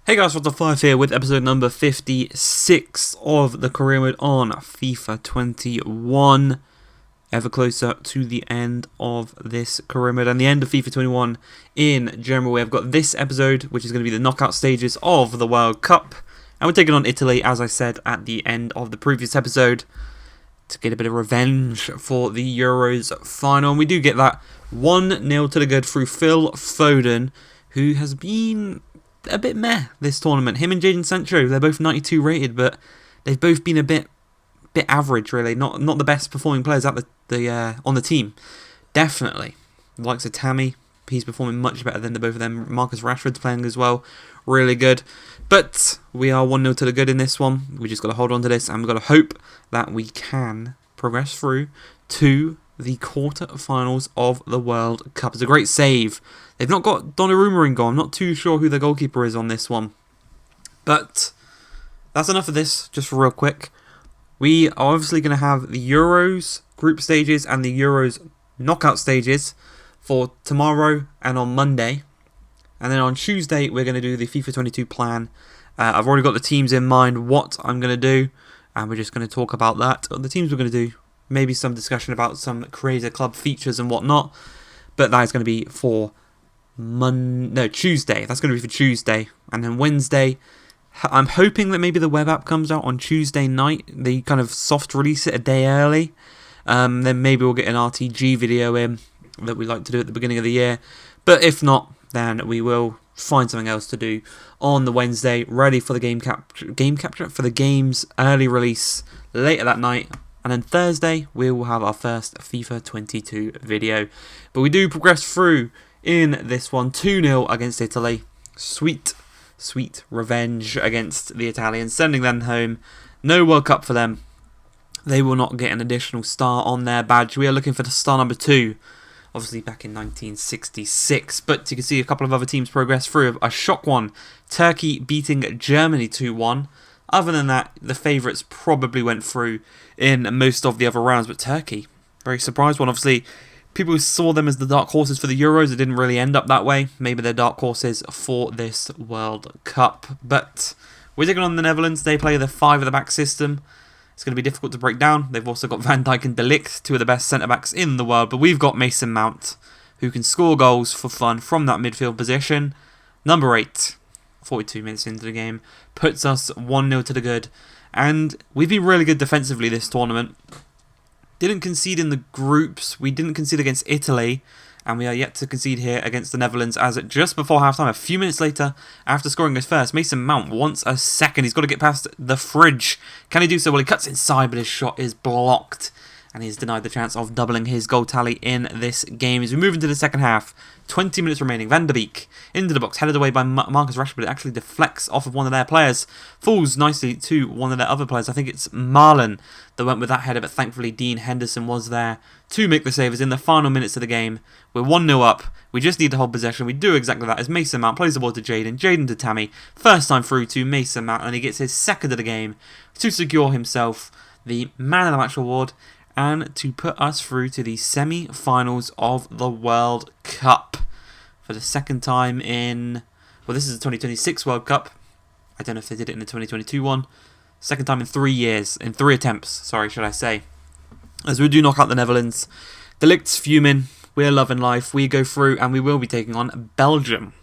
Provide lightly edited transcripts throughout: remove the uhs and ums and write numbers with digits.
Hey guys, what's up? 5 here with episode number 56 of the career mode on FIFA 21. Ever closer to the end of this career mode and the end of FIFA 21 in general. We have got this episode, which is going to be the knockout stages of the World Cup. And we're taking on Italy, as I said at the end of the previous episode, to get a bit of revenge for the Euros final. And we do get that 1-0 to the good through Phil Foden, who has been a bit meh this tournament. Him and Jadon Sancho, they're both 92 rated, but they've both been a bit average, really. Not the best performing players at on the team. Definitely. The likes of Tammy, he's performing much better than the both of them. Marcus Rashford's playing as well. Really good. But we are 1-0 to the good in this one. We just got to hold on to this, and we've got to hope that we can progress through to the quarter-finals of the World Cup. It's a great save. They've not got Donnarumma in goal. I'm not too sure who the goalkeeper is on this one. But that's enough of this, just for real quick. We are obviously going to have the Euros group stages and the Euros knockout stages for tomorrow and on Monday. And then on Tuesday, we're going to do the FIFA 22 plan. I've already got the teams in mind, what I'm going to do. And we're just going to talk about that. The teams we're going to do, maybe some discussion about some crazy club features and whatnot. But that is going to be for Tuesday. That's going to be for Tuesday. And then Wednesday, I'm hoping that maybe the web app comes out on Tuesday night. They kind of soft release it a day early. Then maybe we'll get an RTG video in that we like to do at the beginning of the year. But if not, then we will find something else to do on the Wednesday, ready for the game capture for the game's early release later that night. And then Thursday, we will have our first FIFA 22 video. But we do progress through in this one, 2-0 against Italy. Sweet revenge against the Italians, sending them home. No World Cup for them. They will not get an additional star on their badge. We are looking for the star number 2, obviously back in 1966. But you can see a couple of other teams progress through. A shock one, Turkey beating Germany 2-1. Other than that, the favourites probably went through in most of the other rounds. But Turkey, very surprised one. Obviously, people saw them as the dark horses for the Euros. It didn't really end up that way. Maybe they're dark horses for this World Cup. But we're taking on the Netherlands. They play the 5 at the back system. It's going to be difficult to break down. They've also got Van Dijk and De Ligt, 2 of the best centre-backs in the world. But we've got Mason Mount, who can score goals for fun from that midfield position. Number 8, 42 minutes into the game, puts us 1-0 to the good. And we've been really good defensively this tournament. Didn't concede in the groups. We didn't concede against Italy. And we are yet to concede here against the Netherlands, as just before halftime, a few minutes later, after scoring his first, Mason Mount wants a second. He's got to get past the fridge. Can he do so? Well, he cuts inside, but his shot is blocked. And he's denied the chance of doubling his goal tally in this game. As we move into the second half, 20 minutes remaining. Van der Beek into the box, headed away by Marcus Rashford. It actually deflects off of one of their players. Falls nicely to one of their other players. I think it's Marlon that went with that header, but thankfully Dean Henderson was there to make the save. As in the final minutes of the game, we're 1-0 up. We just need to hold possession. We do exactly that as Mason Mount plays the ball to Jadon. Jadon to Tammy. First time through to Mason Mount, and he gets his second of the game to secure himself the Man of the Match award and to put us through to the semi-finals of the World Cup for the second time in... Well, this is the 2026 World Cup. I don't know if they did it in the 2022 one. Second time in 3 years. In 3 attempts, sorry, should I say. As we do knock out the Netherlands. De Ligt's fuming. We're loving life. We go through and we will be taking on Belgium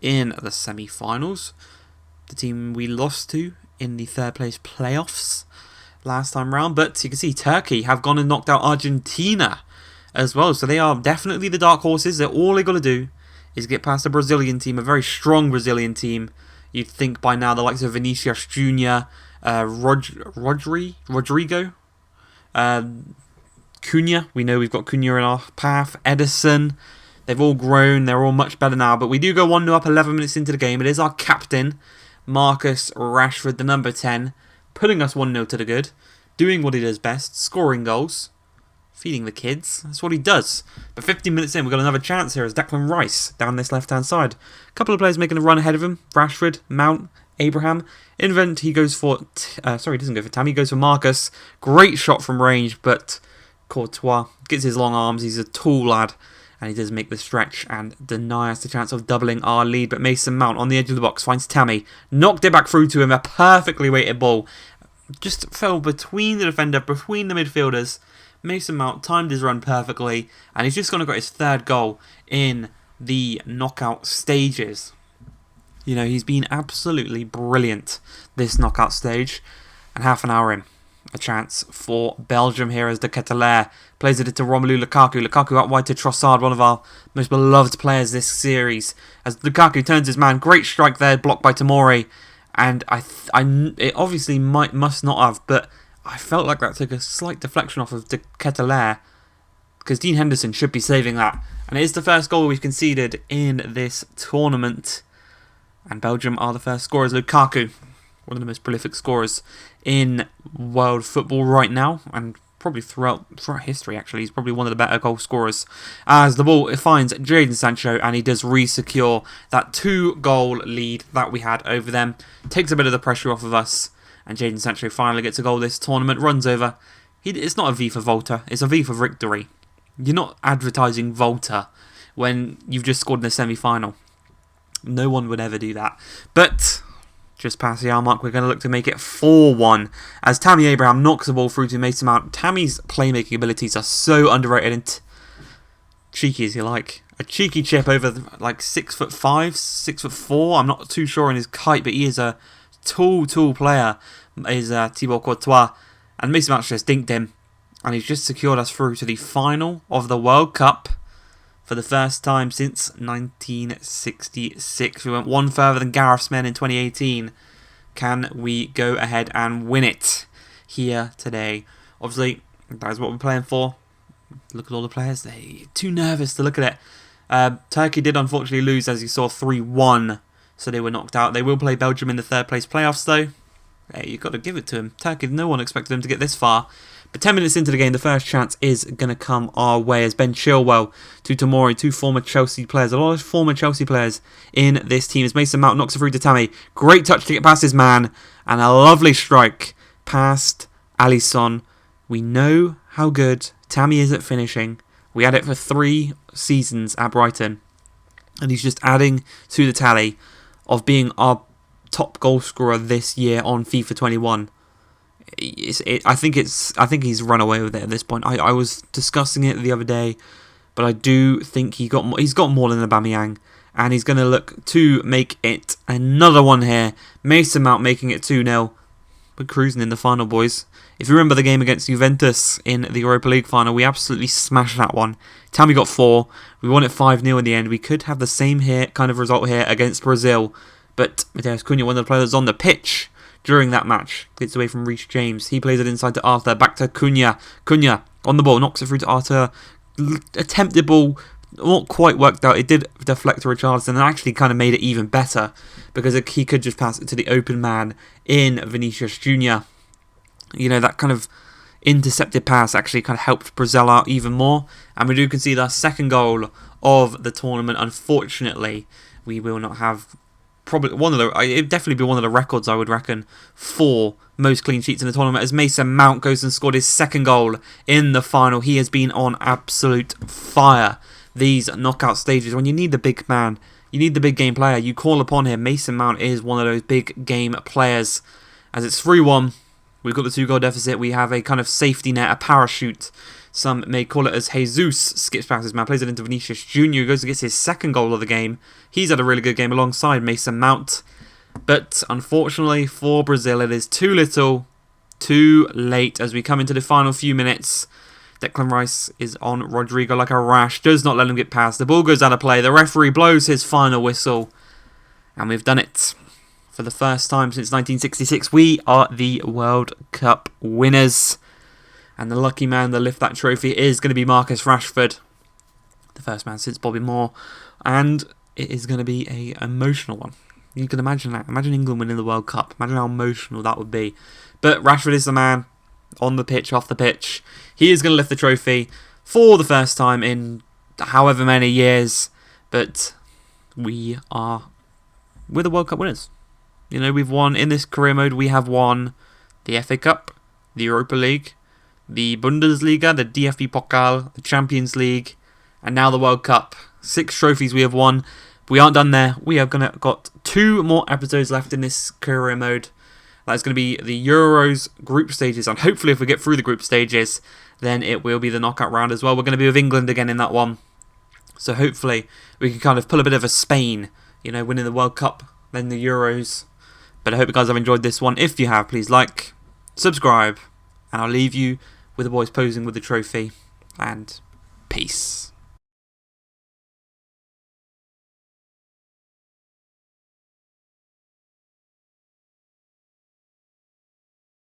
in the semi-finals. The team we lost to in the third place playoffs last time round. But you can see Turkey have gone and knocked out Argentina as well. So they are definitely the dark horses. All they got to do is get past a Brazilian team, a very strong Brazilian team. You'd think by now the likes of Vinicius Jr., Rodrigo, Cunha. We know we've got Cunha in our path. Edison. They've all grown. They're all much better now. But we do go 1-0 up 11 minutes into the game. It is our captain, Marcus Rashford, the number 10, putting us 1-0 to the good. Doing what he does best. Scoring goals. Feeding the kids. That's what he does. But 15 minutes in, we've got another chance here as Declan Rice down this left-hand side. A couple of players making a run ahead of him. Rashford, Mount, Abraham. Invent, he goes for... he doesn't go for Tammy. He goes for Marcus. Great shot from range, but Courtois gets his long arms. He's a tall lad. And he does make the stretch and deny us the chance of doubling our lead. But Mason Mount on the edge of the box finds Tammy. Knocked it back through to him. A perfectly weighted ball. Just fell between the defender, between the midfielders. Mason Mount timed his run perfectly. And he's just gone and got his third goal in the knockout stages. You know, he's been absolutely brilliant this knockout stage. And half an hour in, a chance for Belgium here as De Ketelaere plays it into Romelu Lukaku. Lukaku out wide to Trossard, one of our most beloved players this series. As Lukaku turns his man, great strike there, blocked by Tomori. And it obviously must not have, but I felt like that took a slight deflection off of De Ketelaere, because Dean Henderson should be saving that. And it is the first goal we've conceded in this tournament. And Belgium are the first scorers. Lukaku, one of the most prolific scorers in world football right now, and probably throughout history actually. He's probably one of the better goal scorers. As the ball finds Jadon Sancho, and he does re-secure that 2-goal lead that we had over them. Takes a bit of the pressure off of us, and Jadon Sancho finally gets a goal this tournament. Runs over. It's not a V for Volta, it's a V for victory. You're not advertising Volta when you've just scored in the semi-final. No one would ever do that. But just past the hour mark, we're going to look to make it 4-1 as Tammy Abraham knocks the ball through to Mason Mount. Tammy's playmaking abilities are so underrated and cheeky as you like. A cheeky chip over like 6'5", 6'4". I'm not too sure on his height, but he is a tall player. Is Thibaut Courtois, and Mason Mount just dinked him, and he's just secured us through to the final of the World Cup. For the first time since 1966. We went one further than Gareth's men in 2018. Can we go ahead and win it here today? Obviously, that is what we're playing for. Look at all the players. They're too nervous to look at it. Turkey did unfortunately lose, as you saw, 3-1. So they were knocked out. They will play Belgium in the third place playoffs, though. Hey, you've got to give it to them. Turkey, no one expected them to get this far. But 10 minutes into the game, the first chance is going to come our way as Ben Chilwell to Tomori, 2 former Chelsea players. A lot of former Chelsea players in this team as Mason Mount knocks it through to Tammy. Great touch to get past his man, and a lovely strike past Alisson. We know how good Tammy is at finishing. We had it for 3 seasons at Brighton, and he's just adding to the tally of being our top goal scorer this year on FIFA 21. I think he's run away with it at this point. I was discussing it the other day, but I do think he's got more than Aubameyang, and he's going to look to make it another one here. Mason Mount making it 2-0. We're cruising in the final, boys. If you remember the game against Juventus in the Europa League final, we absolutely smashed that one. Tammy got 4. We won it 5-0 in the end. We could have the same kind of result here against Brazil, but Matheus Cunha, one of the players on the pitch during that match, gets away from Reece James. He plays it inside to Arthur. Back to Cunha. Cunha on the ball. Knocks it through to Arthur. Attempted ball. Not quite worked out. It did deflect to Richarlison and actually kind of made it even better because he could just pass it to the open man in Vinicius Jr. You know, that kind of intercepted pass actually kind of helped Brazil out even more. And we do concede our second goal of the tournament. Unfortunately, we will not have... Probably it'd definitely be one of the records, I would reckon, for most clean sheets in the tournament, as Mason Mount goes and scored his second goal in the final. He has been on absolute fire these knockout stages. When you need the big man, you need the big game player, you call upon him. Mason Mount is one of those big game players. As it's 3-1, we've got the 2-goal deficit. We have a kind of safety net, a parachute. Some may call it as Jesus skips past his man, plays it into Vinicius Jr., who goes and gets his second goal of the game. He's had a really good game alongside Mason Mount. But unfortunately for Brazil, it is too little, too late as we come into the final few minutes. Declan Rice is on Rodrigo like a rash, does not let him get past. The ball goes out of play. The referee blows his final whistle. And we've done it. For the first time since 1966, we are the World Cup winners. And the lucky man to lift that trophy is going to be Marcus Rashford. The first man since Bobby Moore. And it is going to be an emotional one. You can imagine that. Imagine England winning the World Cup. Imagine how emotional that would be. But Rashford is the man. On the pitch, off the pitch. He is going to lift the trophy for the first time in however many years. But we're the World Cup winners. You know, we've won, in this career mode, we have won the FA Cup, the Europa League, the Bundesliga, the DFB Pokal, the Champions League, And now the World Cup. 6 trophies we have won. But we aren't done there. We have got 2 more episodes left in this career mode. That's going to be the Euros group stages. And hopefully if we get through the group stages, then it will be the knockout round as well. We're going to be with England again in that one. So hopefully we can kind of pull a bit of a Spain, winning the World Cup, then the Euros. But I hope you guys have enjoyed this one. If you have, please like, subscribe, and I'll leave you with the boys posing with the trophy. And peace.